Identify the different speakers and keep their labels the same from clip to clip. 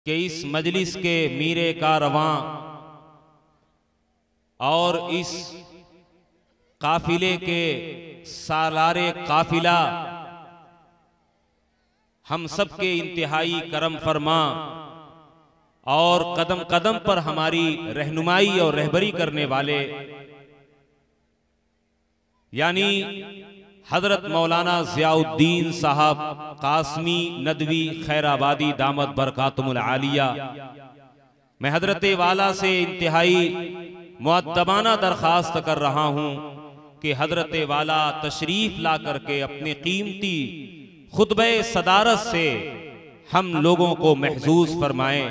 Speaker 1: कि इस मजलिस के मीरे कारवां और इस काफिले के सालारे काफिला हम सब के इंतहाई करम फरमा और कदम कदम पर हमारी रहनुमाई और रहबरी करने वाले यानी हजरत मौलाना ज़ियाउद्दीन साहब कासमी नदवी खैराबादी दामत बरकातुमुल आलिया, मैं हजरत वाला से इंतहाई मुअद्दबाना दरख्वास्त कर रहा हूँ कि हजरत वाला तशरीफ ला करके अपने कीमती खुतबे सदारत से हम लोगों को महसूस फरमाएं।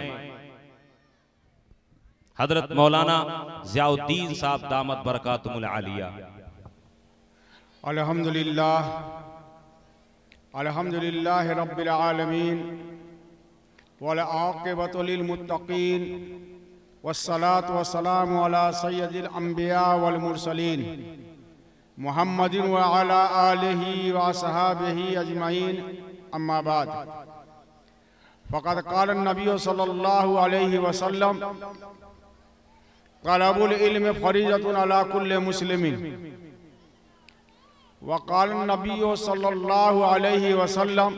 Speaker 1: हजरत मौलाना ज़ियाउद्दीन साहब दामत बरकातुमुल आलिया।
Speaker 2: अल्हम्दुलिल्लाह अल्हम्दुलिल्लाह रब्बिल आलमीन वल आक़िबतु लिल मुत्तक़ीन वस्सलातु वस्सलामु अला सय्यदिल अंबिया वल मुरसलीन मुहम्मदिन व अला आलिहि व असहाबिहि अजमईन, अम्मा बाद। फ़क़द क़ाल नबी सल्लल्लाहु अलैहि वसल्लम तलबुल इल्म फ़रीज़तुन अला कुल्लि मुस्लिमिन वक़ाल नबी सल्लल्लाहु अलैहि वसल्लम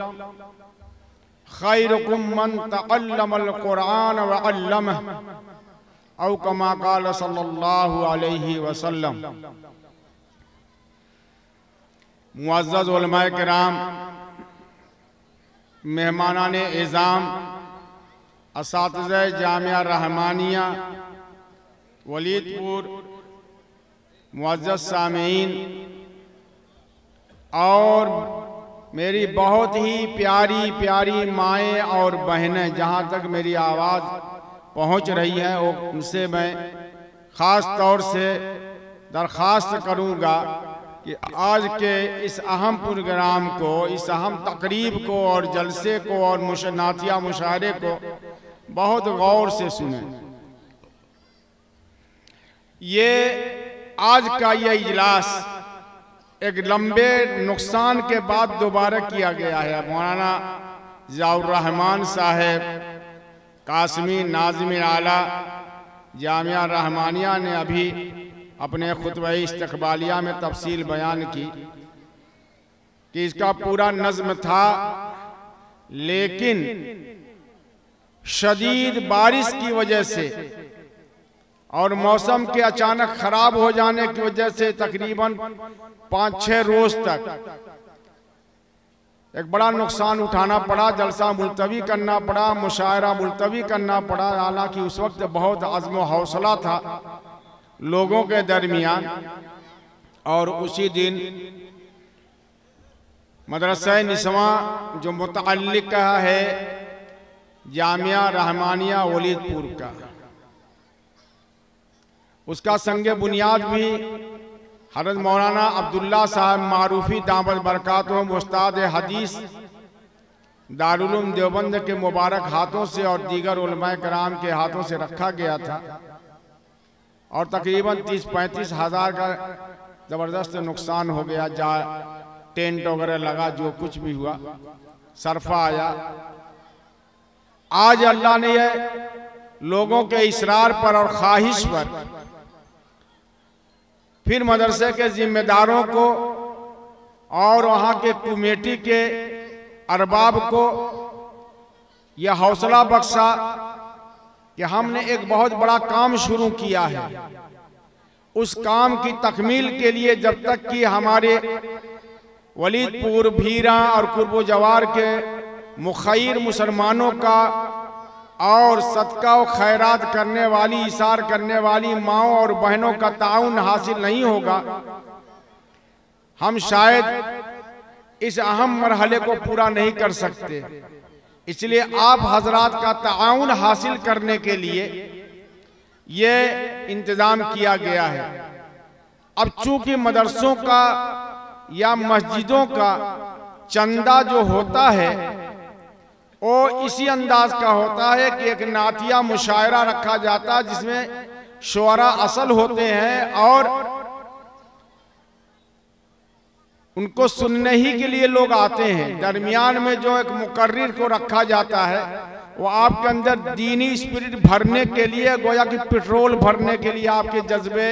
Speaker 2: खैरुकुम मन तअल्लमल कुरान व अल्लमह औ कमा क़ाल सल्लल्लाहु अलैहि वसल्लम। मुअज़्ज़ज़ उलमाए किराम, मेहमानाने इज़ाम, असातिज़े जामिया रहमानिया वलीदपुर, मुअज़्ज़ज़ सामीईन और मेरी बहुत ही प्यारी प्यारी माएँ और बहनें, जहाँ तक मेरी आवाज़ पहुँच रही है उनसे मैं ख़ास तौर से दरख्वास्त करूँगा कि आज के इस अहम प्रोग्राम को, इस अहम तकरीब को और जलसे को और नातिया मुशायरे को बहुत गौर से सुनें। ये आज का ये इजलास एक लंबे नुकसान के बाद दोबारा किया गया है। मौलाना ज़ियाउर रहमान साहब कासमी नाज़िम आला जामिया रहमानिया ने अभी अपने खुतबे इस्तक़बालिया में तफसील बयान की कि इसका पूरा नज़्म था, लेकिन शदीद बारिश की वजह से और मौसम के अचानक खराब हो जाने की वजह से तकरीबन 5-6 रोज तक एक बड़ा नुकसान उठाना पड़ा। जलसा मुलतवी करना पड़ा, मुशायरा मुलतवी करना पड़ा। हालांकि उस वक्त बहुत अज़्म व हौसला था लोगों के दरमियान। और उसी दिन मदरसा निस्वा जो मुतअल्लिक़ है जामिया रहमानिया वलीदपुर का, उसका संगे बुनियाद भी हज़रत मौलाना अब्दुल्ला साहब मारूफी दामत बरकातुहुम उस्ताद हदीस दारुल उलूम देवबंद के मुबारक हाथों से और दीगर उलमाए कराम के हाथों से रखा गया था। और तकरीबन 30-35 हज़ार का ज़बरदस्त नुकसान हो गया। टेंट वगैरह लगा, जो कुछ भी हुआ, सरफा आया। आज अल्लाह ने लोगों के इसरार पर और ख्वाहिश पर फिर मदरसे के जिम्मेदारों को और वहाँ के कमेटी के अरबाब को यह हौसला बख्शा कि हमने एक बहुत बड़ा काम शुरू किया है। उस काम की तकमील के लिए जब तक कि हमारे वलीदपुर, भीरा और कुर्ब जवार के मुखैर मुसलमानों का और सदका व खैरात करने वाली, इसार करने वाली माओं और बहनों का ताउन हासिल नहीं होगा, हम शायद इस अहम मरहले को पूरा नहीं कर सकते। इसलिए आप हजरात का ताउन हासिल करने के लिए ये इंतज़ाम किया गया है। अब चूंकि मदरसों का या मस्जिदों का चंदा जो होता है वो इसी अंदाज का होता है कि एक नातिया मुशायरा रखा जाता है जिसमें शुअरा असल होते हैं और उनको सुनने ही के लिए लोग आते हैं। दरमियान में जो एक मुकर्रिर को रखा जाता है वो आपके अंदर दीनी स्पिरिट भरने के लिए, गोया कि पेट्रोल भरने के लिए आपके जज्बे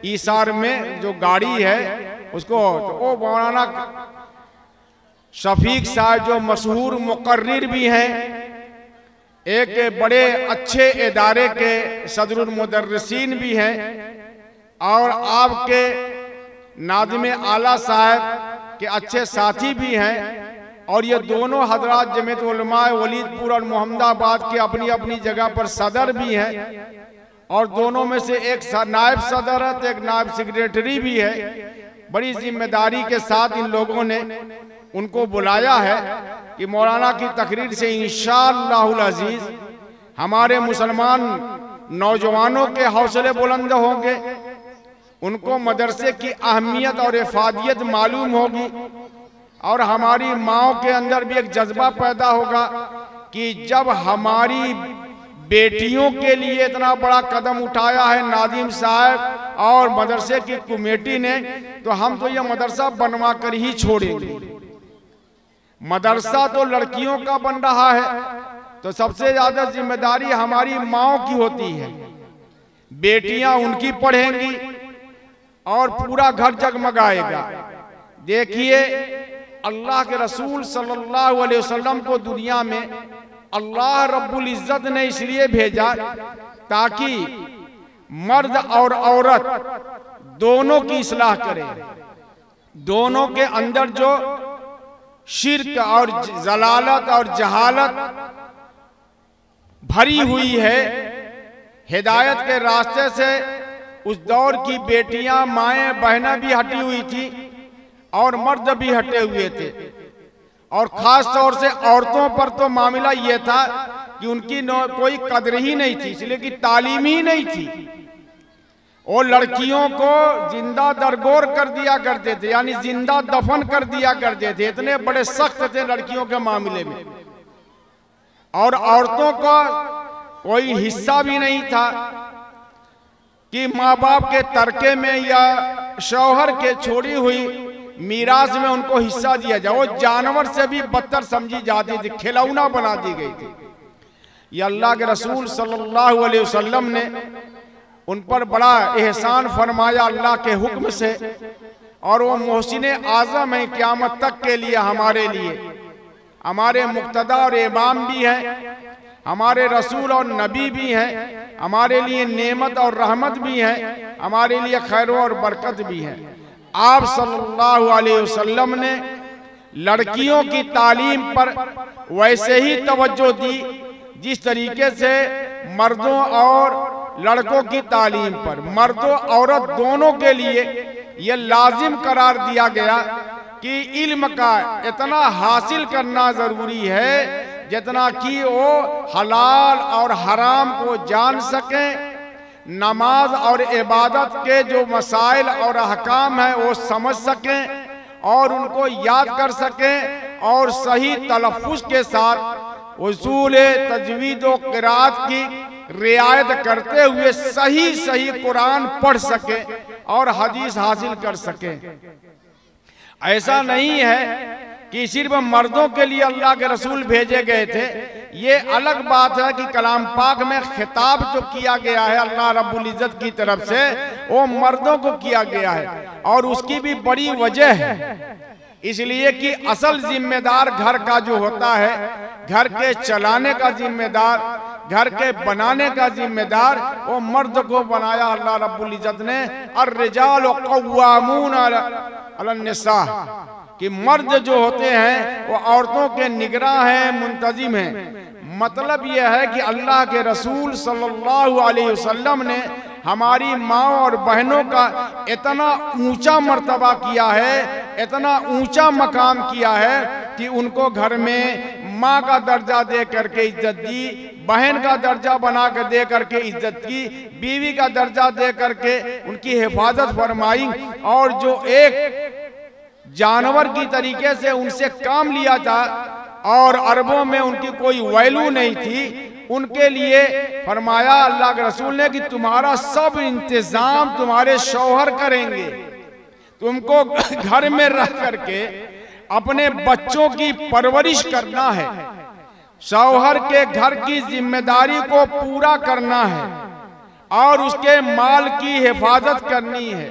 Speaker 2: ईसार में जो गाड़ी है उसको, तो वो मौलाना शफीक साहब जो मशहूर मुकर्रिर भी हैं, एक बड़े अच्छे इदारे के सदरुल मुदर्रिसीन भी हैं, और आपके नाज़िम आला साहब के अच्छे साथी भी हैं, और ये दोनों हजरात जमीयत उलमा वलीदपुर और मोहम्मदाबाद के अपनी अपनी जगह पर सदर भी हैं, और दोनों में से एक नायब सदर है तो एक नायब सेक्रेटरी भी है। बड़ी जिम्मेदारी के साथ इन लोगों ने उनको बुलाया है कि मौलाना की तकरीर से इंशाअल्लाहुल अजीज हमारे मुसलमान नौजवानों के हौसले बुलंद होंगे, उनको मदरसे की अहमियत और इफादियत मालूम होगी, और हमारी माओ के अंदर भी एक जज्बा पैदा होगा कि जब हमारी बेटियों के लिए इतना बड़ा कदम उठाया है नादिम साहब और मदरसे की कमेटी ने, तो हम तो ये मदरसा बनवा कर ही छोड़ेंगे। मदरसा तो लड़कियों का बन रहा है, तो सबसे ज्यादा जिम्मेदारी हमारी माओ की होती है। बेटियां उनकी पढ़ेंगी और पूरा घर जगमगाएगा। देखिए, अल्लाह के रसूल सल्लल्लाहु अलैहि वसल्लम को दुनिया में अल्लाह रब्बुल इज्जत ने इसलिए भेजा ताकि मर्द और औरत दोनों की इस्लाह करें। दोनों के अंदर जो शिर्क और जलालत और जहालत भरी हुई है, हिदायत के रास्ते से उस दौर की बेटियां, माएं, बहनें भी हटी हुई थी और मर्द भी हटे हुए थे। और खास तौर से औरतों पर तो मामला यह था कि उनकी कोई कदर ही नहीं थी, इसलिए कि तालीम ही नहीं थी। और लड़कियों को जिंदा दरगोर कर दिया करते थे, यानी जिंदा दफन कर दिया करते थे, इतने बड़े सख्त थे लड़कियों के मामले में। और औरतों का कोई हिस्सा भी नहीं था कि माँ बाप के तरके में या शौहर के छोड़ी हुई मीरास में उनको हिस्सा दिया जाए। वो जानवर से भी बदतर समझी जाती थी, खिलौना बना दी गई थी। ये अल्लाह के रसूल सल्लल्लाहु अलैहि वसल्लम ने उन पर बड़ा एहसान फरमाया अल्लाह के हुक्म से, और वो मोहसिन आज़म है क़यामत तक के लिए, हमारे लिए हमारे मुक्तदा और इमाम भी हैं, हमारे रसूल और नबी भी हैं, हमारे लिए नेमत और रहमत भी हैं, हमारे लिए खैर और बरकत भी है। आप सल्लल्लाहु अलैहि वसल्लम ने लड़कियों की तालीम पर वैसे ही तवज्जो दी जिस तरीके से मर्दों और लड़कों की तालीम पर, मर्दों औरत दोनों के लिए यह लाजिम करार दिया गया कि इल्म का इतना हासिल करना जरूरी है जितना कि वो हलाल और हराम को जान सकें, नमाज और इबादत के जो मसाइल और अहकाम हैं वो समझ सकें और उनको याद कर सकें, और सही तलफ़्फ़ुज़ के साथ उसूल तजवीद व क़िराअत की रियायत करते हुए सही सही कुरान पढ़ सकें और हदीस हासिल कर सकें। ऐसा नहीं है कि सिर्फ मर्दों के लिए अल्लाह के रसूल भेजे गए थे। ये अलग बात है कि कलाम पाक में खिताब जो किया गया है अल्लाह रब्बुल इज्जत की तरफ से, वो मर्दों को किया गया है, और उसकी भी बड़ी वजह है। इसलिए कि असल जिम्मेदार घर का जो होता है, घर के चलाने का जिम्मेदार, घर के बनाने का जिम्मेदार, वो मर्द को बनाया अल्लाह रब्बुल इज्जत ने। अर्रिजालु क़व्वामून अलन निसा, कि मर्द जो होते हैं वो औरतों के निगरां हैं, मुंतजिम हैं। मतलब यह है कि अल्लाह के रसूल सल्लल्लाहु अलैहि वसल्लम ने हमारी माँ और बहनों का इतना ऊंचा मर्तबा किया है, इतना ऊंचा मकाम किया है कि उनको घर में माँ का दर्जा दे करके इज्जत दी, बहन का दर्जा बना कर दे करके इज्जत की, बीवी का दर्जा दे करके उनकी हिफाजत फरमाई, और जो एक जानवर की तरीके से उनसे काम लिया था और अरबों में उनकी कोई वैल्यू नहीं थी, उनके लिए फरमाया अल्लाह के रसूल ने कि तुम्हारा सब इंतजाम तुम्हारे शौहर करेंगे। तुमको घर में रह करके अपने बच्चों की परवरिश करना है, शौहर के घर की जिम्मेदारी को पूरा करना है और उसके माल की हिफाजत करनी है,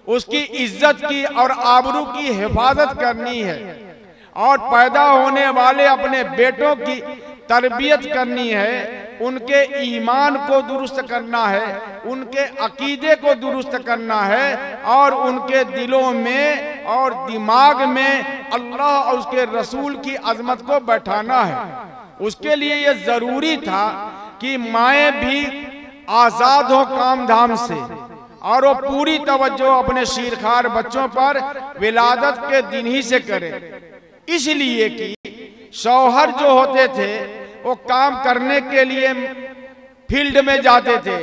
Speaker 2: उसकी इज्जत की और आबरू की हिफाजत करनी है और पैदा होने वाले अपने बेटों की तरबियत करनी है, उनके ईमान को दुरुस्त करना है, उनके अकीदे को दुरुस्त करना है और उनके दिलों में और दिमाग में अल्लाह और उसके रसूल की अजमत को बैठाना है। उसके लिए ये जरूरी था कि माएँ भी आजाद हो काम धाम से और वो पूरी तवज्जो अपने शीरखार बच्चों पर विलादत के दिन ही से करे, इसलिए कि शौहर जो होते थे वो काम करने के लिए फील्ड में जाते थे,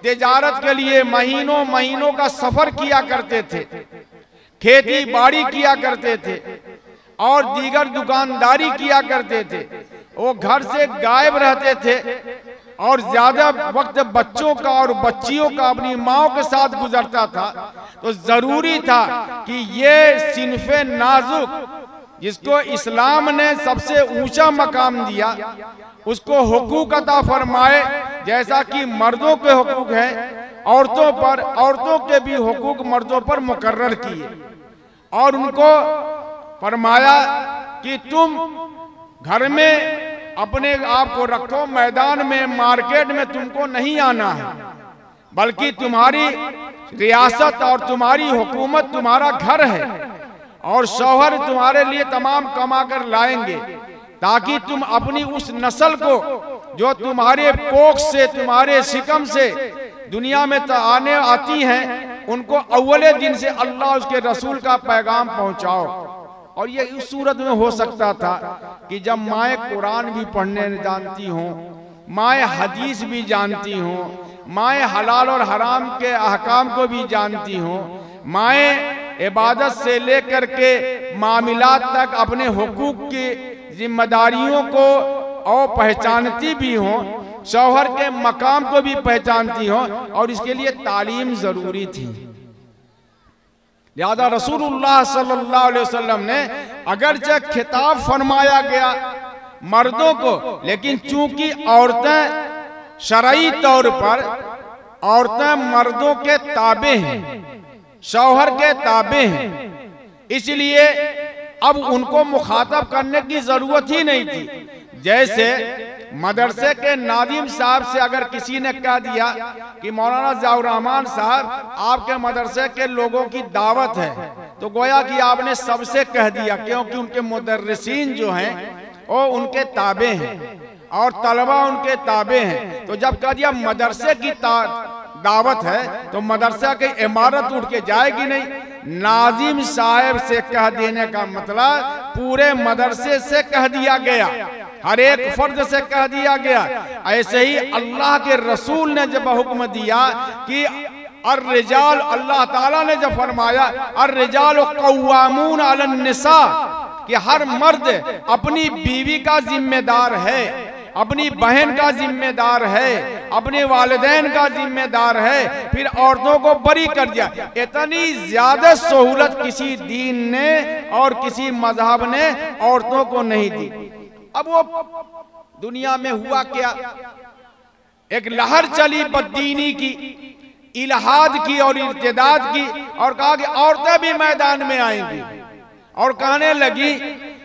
Speaker 2: तिजारत के लिए महीनों महीनों का सफर किया करते थे, खेती बाड़ी किया करते थे और दीगर दुकानदारी किया करते थे। वो घर से गायब रहते थे और ज्यादा वक्त बच्चों का और बच्चियों का अपनी माओ के साथ गुजरता था। तो जरूरी था कि ये सिनफे नाजुक जिसको इस्लाम ने सबसे ऊंचा मकाम दिया उसको हुकूक अता फरमाए, जैसा कि मर्दों के हुकूक हैं औरतों पर, औरतों के भी हुकूक मर्दों पर मुकर्रर किए और उनको फरमाया कि तुम घर में अपने आप को रखो, मैदान में मार्केट में तुमको नहीं आना है, बल्कि तुम्हारी रियासत और तुम्हारी हुकूमत तुम्हारा घर है और शौहर तुम्हारे लिए तमाम कमा कर लाएंगे ताकि तुम अपनी उस नस्ल को जो तुम्हारे कोख से, तुम्हारे शिकम से दुनिया में आने आती हैं, उनको अव्वले दिन से अल्लाह उसके रसूल का पैगाम पहुंचाओ। और ये इस सूरत में हो सकता था कि जब माएँ कुरान भी पढ़ने जानती हों, माएँ हदीस भी जानती हों, माएँ हलाल और हराम के अहकाम को भी जानती हों, माएँ इबादत से लेकर के मामलात तक अपने हुकूक की जिम्मेदारियों को और पहचानती भी हों, शौहर के मकाम को भी पहचानती हों, और इसके लिए तालीम जरूरी थी। लिहाजा रसूलुल्लाह सल्लल्लाहु अलैहि वसल्लम ने अगरचे खिताब फरमाया गया मर्दों को, लेकिन चूंकि औरतें शरई तौर पर औरतें मर्दों के ताबे हैं, शौहर के ताबे हैं, इसलिए अब उनको मुखातब करने की जरूरत ही नहीं थी। जैसे मदरसे के नादिम साहब से अगर किसी ने कह दिया कि मौलाना ज़ियाउर रहमान साहब आपके मदरसे के लोगों की दावत है, तो गोया कि आपने सबसे कह दिया, क्योंकि उनके मुदर्रिसीन जो हैं वो उनके ताबे हैं और तलबा उनके ताबे हैं। तो जब कह दिया मदरसे की दावत है तो मदरसा की इमारत उठ के जाएगी नहीं। नाजिम साहब से कह देने का मतलब पूरे मदरसे से कह दिया गया, हर एक फर्द से कह दिया गया। ऐसे ही अल्लाह के रसूल ने जब हुक्म दिया कि अर्रिजाल, अल्लाह ताला ने जब फरमाया अर्रिजाल कव्वामून अलन निसा, कि हर मर्द अपनी बीवी का जिम्मेदार है, अपनी बहन का जिम्मेदार है, अपने वालिदैन का जिम्मेदार है, फिर औरतों को बरी कर दिया। इतनी ज्यादा सहूलत किसी दीन ने और किसी मजहब ने औरतों को नहीं दी। अब वो दुनिया में हुआ क्या, एक लहर चली बददीनी की, इल्हाद की और इर्तिदाद की, और कहा कि औरतें भी मैदान में आएंगी, और कहने लगी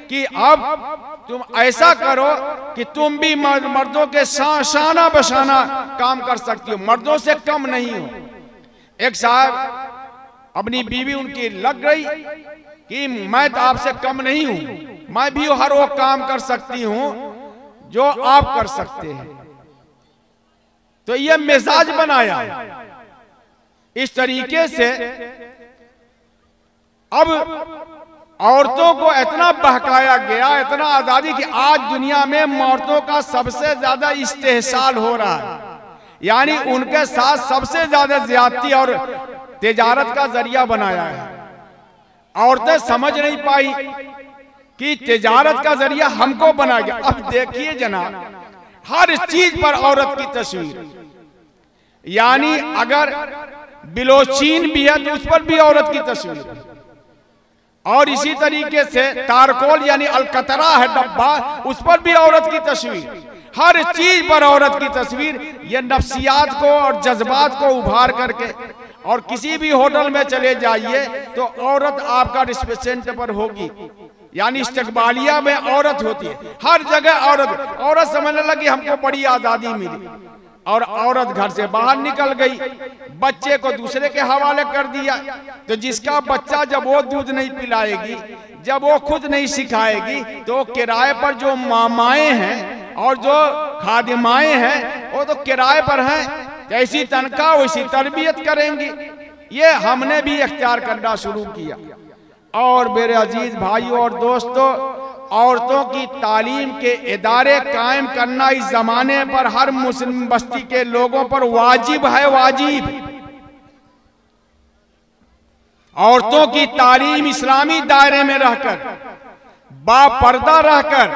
Speaker 2: कि अब तुम ऐसा करो कि तुम भी मर्दों के शाना बशाना काम कर सकती हो, मर्दों से कम नहीं हो। एक साहब अपनी बीवी उनकी लग गई कि मैं तो आपसे कम नहीं हूं, मैं भी हर वो काम कर सकती हूं जो आप कर सकते हैं। तो ये मिजाज बनाया। इस तरीके से अब औरतों को इतना बहकाया गया, इतना आजादी, कि आज दुनिया में औरतों का सबसे ज्यादा इस्तेहसाल हो रहा है, यानी उनके साथ सबसे ज्यादा ज्यादती और तिजारत का जरिया बनाया है। औरतें समझ नहीं पाई कि तिजारत का जरिया हमको बना गया। अब देखिए जनाब, हर चीज पर औरत की तस्वीर, यानी अगर बिलोचीन भी है तो उस पर भी औरत की तस्वीर, और इसी तरीके से तारकोल यानी अलकतरा है डब्बा, उस पर भी औरत की तस्वीर, हर चीज पर औरत की तस्वीर। ये नफ्सियात को और जज्बात को उभार करके, और किसी भी होटल में चले जाइए तो औरत आपका रिसेप्शन पर होगी, यानी इस्तकबालिया में औरत होती है, हर जगह औरत। औरत समझने लगी हमको बड़ी आजादी मिली, और औरत घर से बाहर निकल गई, बच्चे को दूसरे के हवाले कर दिया। तो जिसका बच्चा जब वो दूध नहीं पिलाएगी, जब वो खुद नहीं सिखाएगी, तो किराए पर जो मामाएं हैं और जो खादिमाएं हैं वो तो किराए पर हैं, जैसी तनख्वाह वैसी तरबियत करेंगी। ये हमने भी इख्तियार करना शुरू किया। और मेरे अजीज भाइयों और दोस्तों, औरतों की तालीम के इदारे कायम करना इस जमाने पर हर मुस्लिम बस्ती के लोगों पर वाजिब है, वाजिब। औरतों की तालीम इस्लामी दायरे में रहकर, बापर्दा रहकर,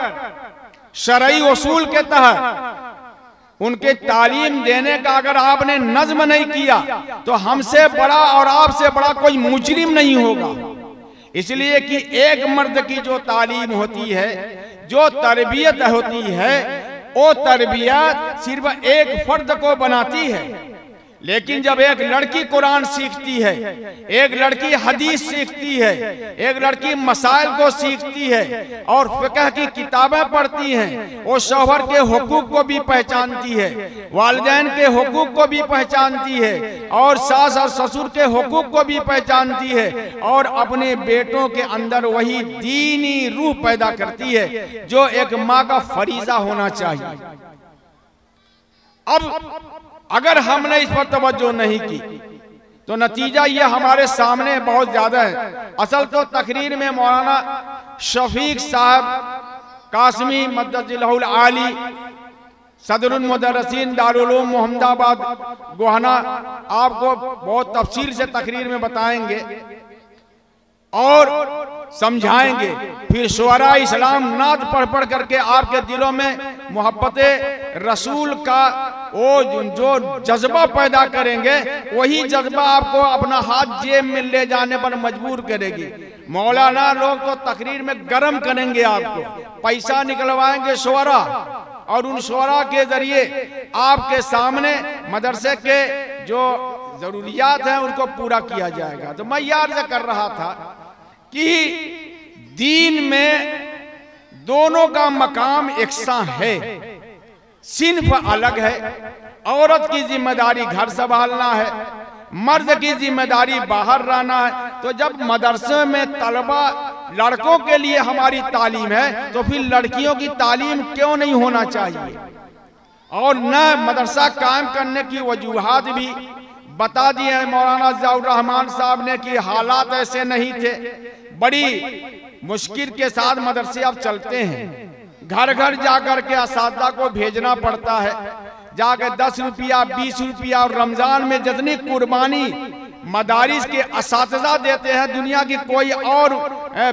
Speaker 2: शरई उसूल के तहत उनके तालीम देने का अगर आपने नज्म नहीं किया तो हमसे बड़ा और आपसे बड़ा कोई मुजरिम नहीं होगा। इसलिए कि एक मर्द की जो तालीम होती है, जो तरबियत होती है, वो तरबियत सिर्फ एक फर्द को बनाती है। लेकिन जब एक लड़की कुरान सीखती है, एक लड़की हदीस सीखती है, एक लड़की मसाइल को सीखती है और फिक़ह की किताबें पढ़ती है, वो शौहर के हुकूक को भी पहचानती है, वालिदैन के हुकूक को भी पहचानती है, और सास और ससुर के हुकूक को भी पहचानती है, और अपने बेटों के अंदर वही दीनी रूह पैदा करती है जो एक माँ का फरीजा होना चाहिए। अब अगर हमने इस पर तवज्जो नहीं की तो नतीजा ये हमारे सामने बहुत ज्यादा है। असल तो तकरीर में मौलाना शफीक साहब कासमी मद्दजिल्लहुल आली सदरुल मुदर्रिसीन दारुल उलूम मोहम्मदाबाद गोहाना आपको बहुत तफसील से तकरीर में बताएंगे और समझाएंगे। फिर शुअरा इस्लाम नात पढ़ पढ़ करके आपके दिलों में मोहब्बत रसूल का वो जो जज्बा पैदा करेंगे, वही जज्बा आपको अपना हाथ जेब में ले जाने पर मजबूर करेगी। मौलाना लोग तो तकरीर में गरम करेंगे, आपको पैसा निकलवाएंगे शुअरा, और उन शुअरा के जरिए आपके सामने मदरसे के जो जरूरियात हैं उनको पूरा किया जाएगा। तो मैं याद कर रहा था कि दीन में दोनों का मकाम एकसा है, सिन्फ अलग है। औरत की जिम्मेदारी घर संभालना है, मर्द की जिम्मेदारी बाहर रहना है। तो जब मदरसे में तलबा लड़कों के लिए हमारी तालीम है, तो फिर लड़कियों की तालीम क्यों नहीं होना चाहिए? और न मदरसा कायम करने की वजूहात भी बता दिए हैं मौलाना ज़ियाउर रहमान साहब ने कि हालात ऐसे नहीं थे, बड़ी मुश्किल के साथ मदरसे अब चलते हैं। घर घर जाकर के असातिज़ा को भेजना पड़ता है, जाकर 10 रुपया 20 रुपया, और रमजान में जितनी कुर्बानी मदारिस के असातिज़ा देते हैं दुनिया की कोई और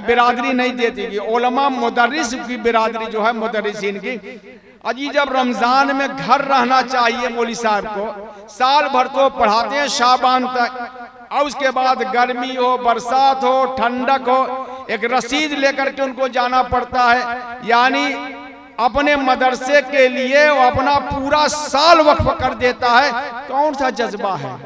Speaker 2: बिरादरी नहीं देती। कि उलमा मुदर्रिस की बिरादरी जो है मुदर्रिसीन की, अजी जब रमजान में घर रहना चाहिए मौलवी साहब को, साल भर तो पढ़ाते हैं शाबान तक, और उसके बाद गर्मी हो, बरसात हो, ठंडक हो, एक रसीद लेकर के उनको जाना पड़ता है। यानी अपने मदरसे के लिए वो अपना पूरा साल वक्फ कर देता है। कौन सा जज्बा है?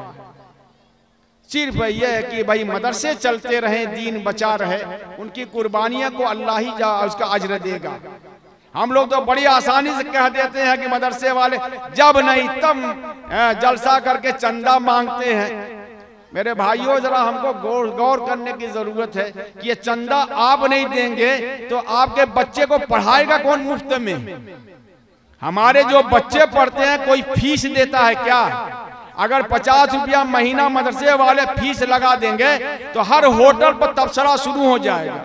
Speaker 2: सिर्फ यह है कि भाई मदरसे चलते रहे, दीन बचा रहे, उनकी कुर्बानियां को अल्लाह ही उसका अजर देगा। हम लोग तो बड़ी आसानी से कह देते हैं कि मदरसे वाले जब नहीं तब जलसा करके चंदा मांगते हैं। मेरे भाइयों, जरा हमको गौर करने की जरूरत है कि ये चंदा आप नहीं देंगे तो आपके बच्चे को पढ़ाएगा कौन मुफ्त में? हमारे जो बच्चे पढ़ते हैं कोई फीस देता है क्या? अगर 50 रुपया महीना मदरसे वाले फीस लगा देंगे तो हर होटल पर तबसरा शुरू हो जाएगा।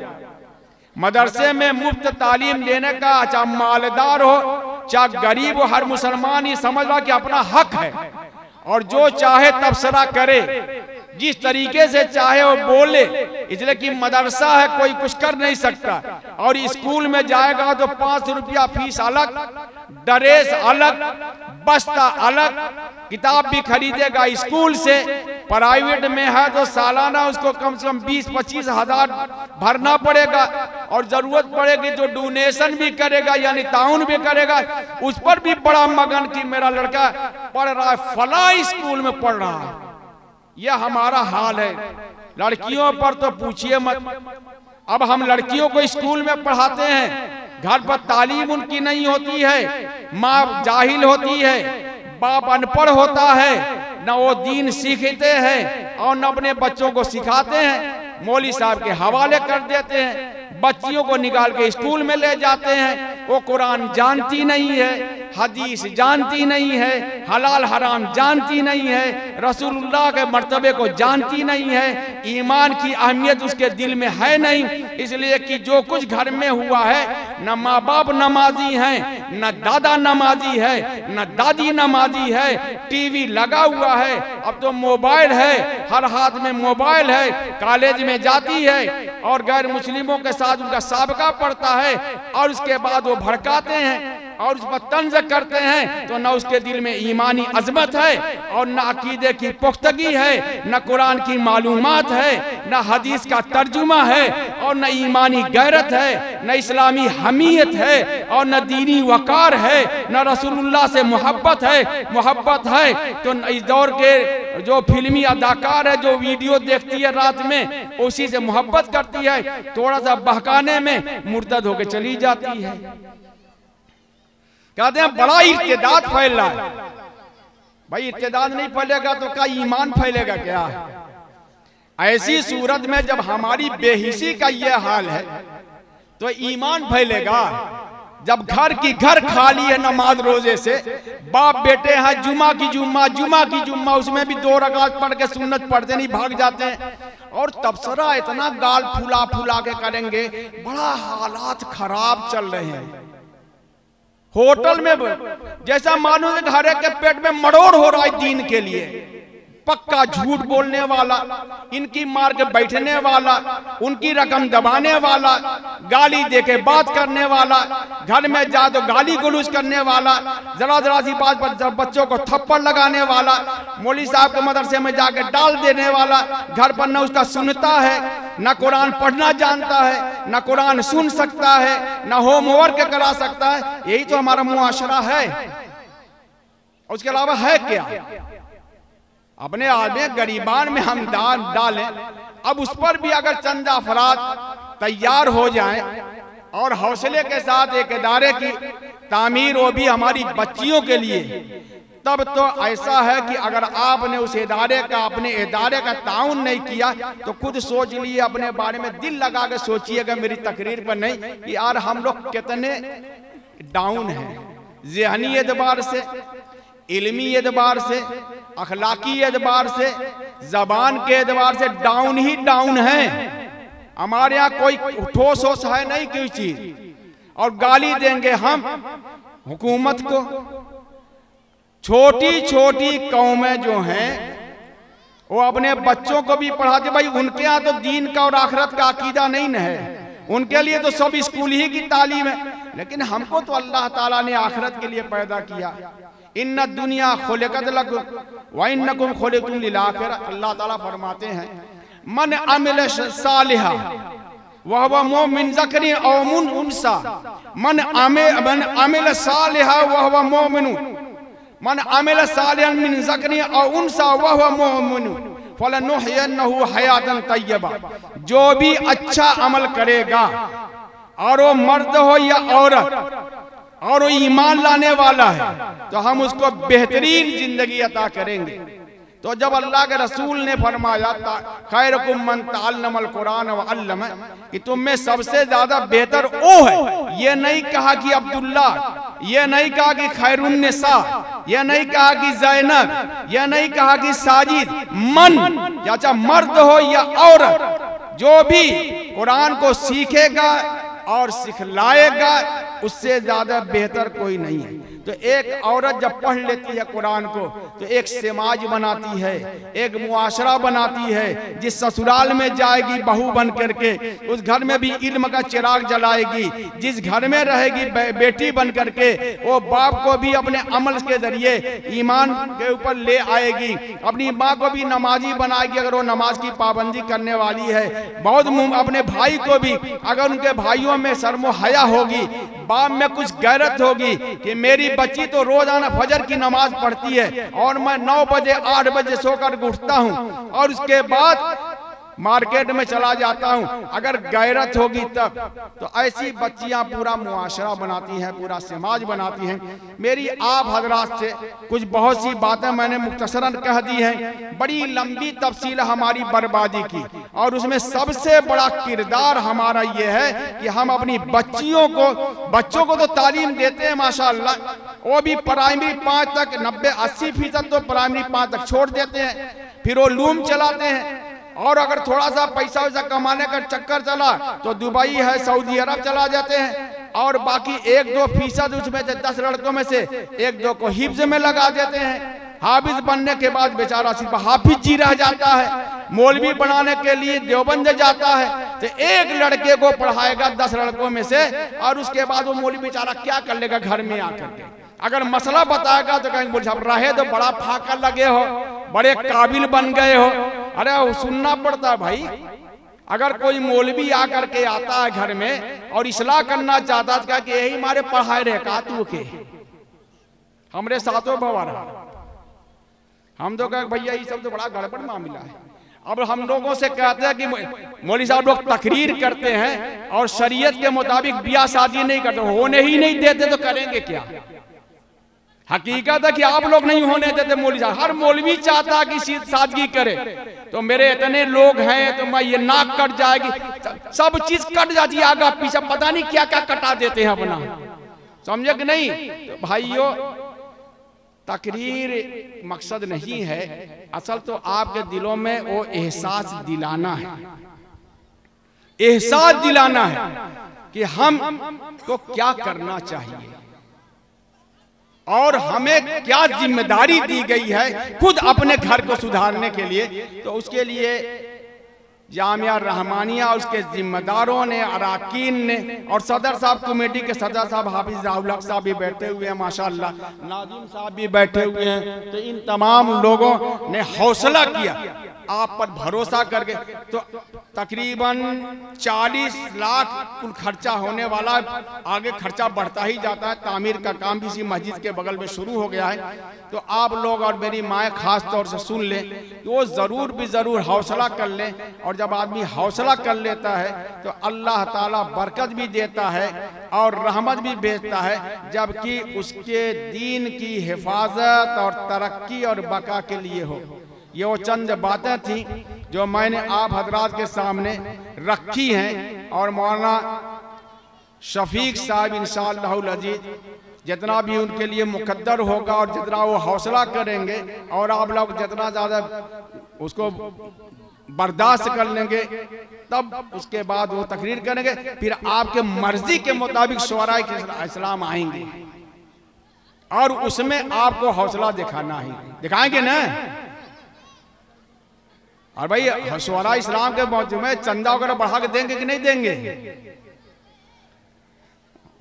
Speaker 2: मदरसे में मुफ्त तालीम देने का, चाहे मालदार हो चाहे गरीब हो, हर मुसलमान ये समझ रहा कि अपना हक है, और जो चाहे तबसरा करे, जिस तरीके से चाहे वो बोले। इसलिए कि मदरसा है, कोई कुछ कर नहीं सकता। और स्कूल में जाएगा तो 5 रुपया फीस अलग, ड्रेस अलग, बस्ता अलग, किताब भी खरीदेगा स्कूल से, प्राइवेट में है तो सालाना उसको कम से कम 20-25 हजार भरना पड़ेगा, और जरूरत पड़ेगी जो डोनेशन भी करेगा यानी ताउन भी करेगा, उस पर भी बड़ा मगन कि मेरा लड़का पढ़ रहा है, फला स्कूल में पढ़ रहा है। यह हमारा हाल है। लड़कियों पर तो पूछिए मत। अब हम लड़कियों को स्कूल में पढ़ाते हैं, घर पर तालीम उनकी नहीं होती है, माँ जाहिल होती है, बाप अनपढ़ होता है, न वो दीन सीखते हैं और न अपने बच्चों को सिखाते हैं। मौली साहब के हवाले कर देते हैं, बच्चियों को निकाल के स्कूल में ले जाते हैं। वो कुरान जानती नहीं है, हदीस जानती नहीं है, हलाल हराम जानती नहीं है, रसूलुल्लाह के मर्तबे को जानती नहीं है, ईमान की अहमियत उसके दिल में है नहीं। इसलिए कि जो कुछ घर में हुआ है, न माँ बाप नमाजी हैं, न दादा नमाजी है, न दादी नमाजी है, टीवी लगा हुआ है, अब तो मोबाइल है, हर हाथ में मोबाइल है, कॉलेज में जाती है और गैर मुस्लिमों के साथ उनका साबका पड़ता है, और उसके बाद वो भड़काते हैं और उस पर तंज करते हैं। तो न उसके दिल में ईमानी अजमत है, और न अकीदे की पुख्तगी है, न कुरान की मालूमात है, न हदीस का तर्जुमा है, और न ईमानी गैरत है, न इस्लामी हमीयत है, और न दीनी वकार है, न रसूलुल्लाह से मोहब्बत है। तो इस दौर के जो फिल्मी अदाकार है, जो वीडियो देखती है रात में, उसी से मोहब्बत करती है, थोड़ा सा बहकाने में मुर्तद होकर चली जाती है। कहते हैं बड़ा इर्तिदाद फैल रहा है। भाई इर्तिदाद नहीं फैलेगा तो क्या ईमान फैलेगा क्या? ऐसी सूरत में जब हमारी बेहिसी का ये हाल है तो ईमान फैलेगा। जब घर की घर खाली है नमाज रोजे से, बाप बेटे हैं जुमा की जुम्मा उसमें भी 2 रकात पढ़ के सुन्नत पढ़ते नहीं भाग जाते हैं, और तबसरा इतना गाल फुला फुला के करेंगे, बड़ा हालात खराब चल रहे हैं। होटल में जैसा मानो हर एक के पेट में मरोड़ हो रहा है दीन के लिए। पक्का झूठ बोलने वाला, इनकी मार के बैठने वाला, उनकी रकम दबाने वाला, गाली दे के बात करने वाला, घर में जा तो गाली गुलूज करने वाला, जरा सी बात पर बच्चों को थप्पड़ लगाने वाला, मौली साहब के मदरसे में जाके डाल देने वाला, घर पर न उसका सुनता है, न कुरान पढ़ना जानता है, न कुरान सुन सकता है, न होमवर्क करा सकता है। यही तो हमारा मुआशरा है, उसके अलावा है क्या? अपने आदमी गरीबान में हम डालें, अब उस पर भी अगर चंद अफराद तैयार हो जाएं और हौसले के साथ एक इदारे की तामीर, वो भी हमारी बच्चियों के लिए, तब तो ऐसा है कि अगर आपने उस इदारे का, अपने इदारे का ताउन नहीं किया तो खुद सोच लिए, अपने बारे में दिल लगा के सोचिएगा मेरी तकरीर पर नहीं कि यार हम लोग कितने डाउन हैं, ज़हनी एतबार से, इल्मी एतबार से, अखलाकी एतबार से, जबान के एतबार से डाउन ही डाउन है। हमारे यहाँ कोई ठोस होश है नहीं कोई चीज, और गाली देंगे हम हुकूमत को। छोटी छोटी कौमें जो हैं वो अपने बच्चों को भी पढ़ाते, भाई उनके यहाँ तो दीन का और आखिरत का अकीदा नहीं न है, उनके लिए तो सब स्कूल ही की तालीम है, लेकिन हमको तो अल्लाह ताला ने आखिरत के लिए पैदा किया। इन्ना दुनिया खुलिकत लकुम व इन्नकुम खुलिकुम लिल आखिरह। अल्लाह ताला फरमाते हैं मन अमिल सालिहा वह हुवा मोमिन ज़करी औ उनसा, मन अमिल सालिहा वह हुवा मोमिन, मन अमिल सालिहन मिन ज़करी औ उनसा वह हुवा मोमिन फलनुहयिन्नहु हयातन तय्यबा। जो भी अच्छा अमल करेगा, और वो मर्द हो या औरत, और वो ईमान लाने वाला है, तो हम उसको बेहतरीन जिंदगी अता करेंगे। तो जब अल्लाह के रसूल ने फरमाया खैरुकुम मन तअल्लमल कुरान व अल्लमा, कि तुम में सबसे ज्यादा बेहतर वो है, ये नहीं कहा कि अब्दुल्ला, ये नहीं कहा कि खैरुन निसा, ये नहीं कहा कि ज़ैनब, ये नहीं कहा कि साजिद, मन, चाचा मर्द हो या औरत, जो भी कुरान को सीखेगा और सिखलाएगा उससे ज्यादा बेहतर कोई नहीं है। तो एक औरत जब पढ़ लेती है कुरान को तो एक समाज बनाती है, एक मुआशरा बनाती है। जिस ससुराल में जाएगी बहू बन करके उस घर में भी इल्म का चिराग जलाएगी। जिस घर में रहेगी बेटी बन करके वो बाप को भी अपने अमल के जरिए ईमान के ऊपर ले आएगी। अपनी माँ को भी नमाजी बनाएगी अगर वो नमाज की पाबंदी करने वाली है। बहुत अपने भाई को भी अगर उनके भाइयों में शर्म हया होगी, बाप में कुछ गैरत होगी कि मेरी बच्ची तो रोजाना फजर की नमाज पढ़ती है और मैं 9 बजे 8 बजे सोकर उठता हूँ और उसके बाद मार्केट में चला जाता हूं, अगर गैरत होगी तब तो ऐसी बच्चियां पूरा मुआशरा बनाती हैं, पूरा समाज बनाती हैं। मेरी आप हजरात से कुछ बहुत सी बातें मैंने मुख्तसरन कह दी हैं। बड़ी लंबी तफसील हमारी बर्बादी की और उसमें सबसे बड़ा किरदार हमारा ये है कि हम अपनी बच्चों को तो तालीम देते हैं माशाअल्लाह, वो भी प्राइमरी 5 तक 90-80% तो प्राइमरी 5 तक छोड़ देते हैं, फिर वो लूम चलाते हैं। और अगर थोड़ा सा पैसा वैसा कमाने का चक्कर चला तो दुबई है, सऊदी अरब चला जाते हैं और बाकी 1-2% उसमें से 10 लड़कों में से 1-2 को हिफ्ज में लगा देते हैं। हाफिज बनने के बाद बेचारा सिर्फ हाफिज जी रह जाता है। मौलवी बनाने के लिए देवबंद जाता है तो एक लड़के को पढ़ाएगा 10 लड़कों में से और उसके बाद वो मौलवी बेचारा क्या कर लेगा घर में आकर के। अगर मसला बताएगा तो कहेंगे बोल साहब रहे तो बड़ा फाका लगे हो, बड़े काबिल बन गए हो। अरे सुनना पड़ता है भाई। अगर कोई मौलवी आकर के आता है घर में और इस्लाह करना चाहता है कि यही हमारे पढ़ाए रहे का तू के हमरे साथों बवार हम तो कहे भैया ये सब तो बड़ा गड़बड़ मामला है। अब हम लोगों से कहते हैं कि मौलवी साहब लोग तकरीर करते हैं और शरीयत के मुताबिक ब्याह शादी नहीं करते, होने ही नहीं देते तो करेंगे क्या। हकीकत है कि आप लोग नहीं होने देते मौलवी साहब। हर मौलवी चाहता कि सादगी करे तो मेरे इतने लोग हैं तो मैं ये नाक कट जाएगी, सब चीज कट जाती है आगा पीछे, पता नहीं क्या क्या कटा देते हैं अपना, समझे कि नहीं। तो भाइयों तकरीर मकसद नहीं है, असल तो आपके दिलों में वो एहसास दिलाना है, एहसास दिलाना है कि हम को क्या करना चाहिए और हमें क्या जिम्मेदारी दी गई है खुद अपने घर को सुधारने के लिए। तो उसके लिए जामिया रहमानिया उसके जिम्मेदारों ने, अराकीन ने और सदर साहब कमेटी के सदर साहब हाफिज राहुल हक साहब भी बैठे हुए हैं माशाअल्लाह, नाजिम साहब भी बैठे हुए हैं। तो इन तमाम लोगों ने हौसला किया आप पर भरोसा करके। तो तकरीबन 40 लाख कुल खर्चा होने वाला, आगे खर्चा बढ़ता ही जाता है। तामीर का काम भी इसी मस्जिद के बगल में शुरू हो गया है। तो आप लोग और मेरी माएँ खास तौर से सुन लें कि वो ज़रूर भी ज़रूर हौसला कर लें। और जब आदमी हौसला कर लेता है तो अल्लाह ताला बरकत भी देता है और रहमत भी भेजता है, जबकि उसके दीन की हिफाजत और तरक्की और बका के लिए हो। ये वो चंद बातें थी जो मैंने आप हजरात के सामने रखी हैं। और मौलाना शफीक साहब इंशाअल्लाहुल अजीज जितना भी उनके लिए मुकद्दर होगा और जितना वो हौसला करेंगे और आप लोग जितना ज़्यादा उसको बर्दाश्त कर लेंगे तब उसके बाद वो तकरीर करेंगे। फिर आपके मर्जी के मुताबिक शुअरा इस्लाम आएंगे और उसमें आपको हौसला दिखाना ही दिखाएंगे ना। और भाई शुअरा इस्लाम के मौजूद में चंदा वगैरह बढ़ा के देंगे कि नहीं देंगे,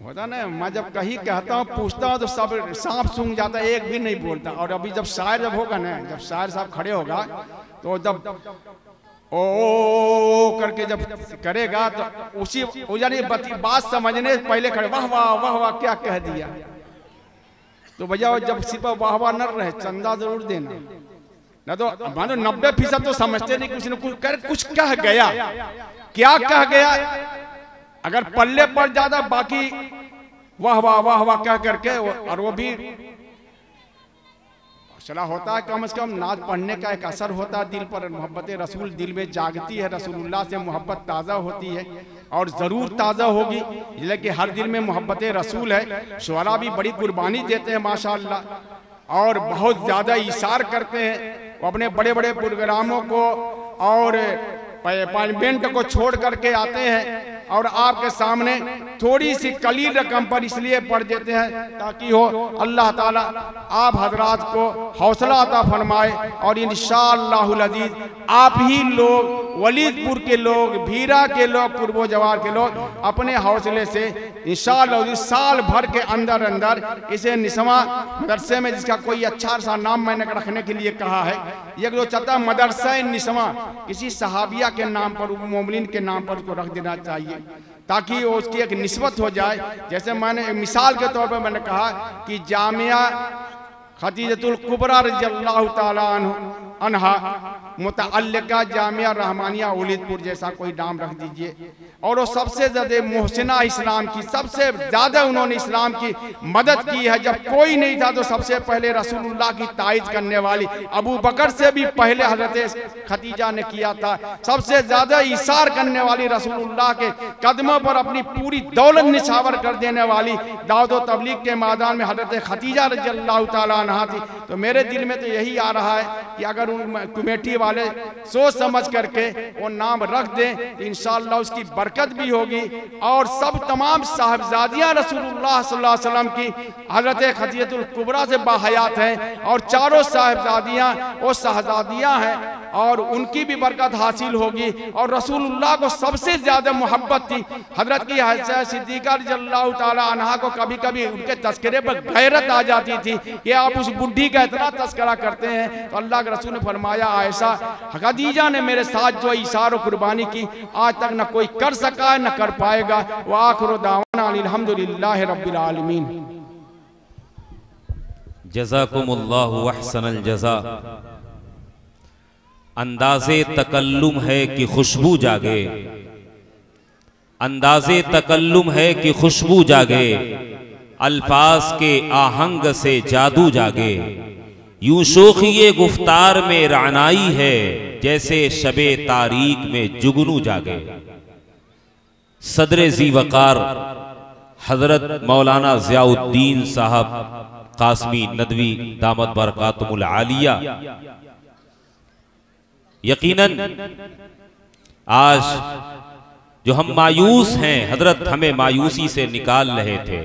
Speaker 2: होता ना। मैं जब कहीं कहता हूँ पूछता हूँ तो सब सांप सूंघ जाता है, एक भी नहीं बोलता। और अभी जब शायर जब होगा ना, जब शायर साहब खड़े होगा तो जब ओ करके जब करेगा तो उसी यानी बात समझने पहले खड़े वाह वाह वाह वाह क्या कह दिया। तो भैया जब सिर्फ वाह वाह न रहे, चंदा जरूर देना, ना तो मानो 90% तो समझते नहीं, कुछ न कुछ कह गया, क्या कह गया। अगर पल्ले पड़ जाता बाकी वाह वाह वाह वाह कह करके, और वो भी चला होता है कम से कम नाज पढ़ने का एक असर होता है दिल पर, मोहब्बत रसूल दिल में जागती है, रसूलुल्लाह से मोहब्बत ताज़ा होती है और ज़रूर ताज़ा होगी, इसलिए कि हर दिल में मोहब्बत रसूल है। शुअरा भी बड़ी कुर्बानी देते हैं माशाअल्लाह और बहुत ज़्यादा इशार करते हैं। वो अपने बड़े बड़े प्रोग्रामों को और अपार्टमेंट को छोड़ करके आते हैं और आपके सामने थोड़ी सी कलील रकम पर इसलिए पढ़ देते हैं ताकि हो अल्लाह ताला आप हजरात को हौसला अता फरमाए और इंशाअल्लाहुल अजीज आप ही लोग, वलीदपुर के लोग, भीरा के लोग, पूर्वो जवार के लोग अपने हौसले से इंशाअल्लाह साल भर के अंदर अंदर इसे निस्वा मदरसे में, जिसका कोई अच्छा सा नाम मैंने रखने के लिए कहा है, ये जो चलता मदरसा निस्वा किसी सहाबिया के नाम पर, मोमिन के नाम पर उसको रख देना चाहिए ताकि उसकी एक निस्बत हो जाए। जैसे मैंने मिसाल के तौर पर मैंने कहा कि जामिया खदीजतुल कुबरा रज़ियल्लाहु ताला अन्हा मुतअल्लिका जामिया रहमानिया वलीदपुर जैसा कोई नाम रख दीजिए। और वो सबसे ज़्यादा मुहसिना इस्लाम की, सबसे ज़्यादा उन्होंने इस्लाम की मदद की है। जब कोई नहीं था तो सबसे पहले रसूलुल्लाह की ताईद करने वाली, अबू बकर से भी पहले हज़रत खदीजा ने किया था। सबसे ज़्यादा इशार करने वाली, रसूलुल्लाह के कदमों पर अपनी पूरी दौलत निछावर कर देने वाली दावत व तबलीग के मैदान में हज़रत खदीजा रज़ियल्लाहु ताला अन्हा थी। तो मेरे दिल में तो यही आ रहा है कि अगर उन कमेटी वाले सोच समझ करके वो नाम रख दें तो इंशाअल्लाह उसकी बरकत भी होगी। और सब तमाम साहबजादियाँ रसूलुल्लाह सल्लल्लाहु अलैहि वसल्लम की हज़रत खदीजतुल कुबरा से बाहयात हैं और चारों साहबजादियाँ वो शहजादियाँ हैं और उनकी भी बरकत हासिल होगी। और रसूलुल्लाह को सबसे ज़्यादा मोहब्बत थी हज़रत की हज़रत सिद्दीक़ा रज़ियल्लाहु ताला अन्हा को कभी कभी उनके तस्करे पर गैरत आ जाती थी कि आप उस बुढ़ी का इतना तस्करा करते हैं। तो अल्लाह के रसूल ने फरमाया, आयशा खदीजा ने मेरे साथ जो इशार और कुर्बानी की आज तक न कोई कर सका है न कर पाएगा। व आखिरु दावाना अल्हम्दुलिल्लाहि रब्बिल आलमीन।
Speaker 1: जज़ाकुमुल्लाहु अहसनल जज़ा। अंदाज़े तकल्लुम है कि खुशबू जागे, अंदाज़े तकल्लुम है कि खुशबू जागे, अल्फाज के आहंग से जादू जागे। यूं शोखिए गुफ्तार में रानाई है जैसे शबे तारीक में जुगनू जागे। सदरे ज़ी वक़ार हजरत मौलाना ज़ियाउद्दीन साहब कासमी नदवी दामत बरकातुहुल आलिया। यकीनन आज जो हम मायूस हैं, हजरत हमें मायूसी से निकाल रहे थे।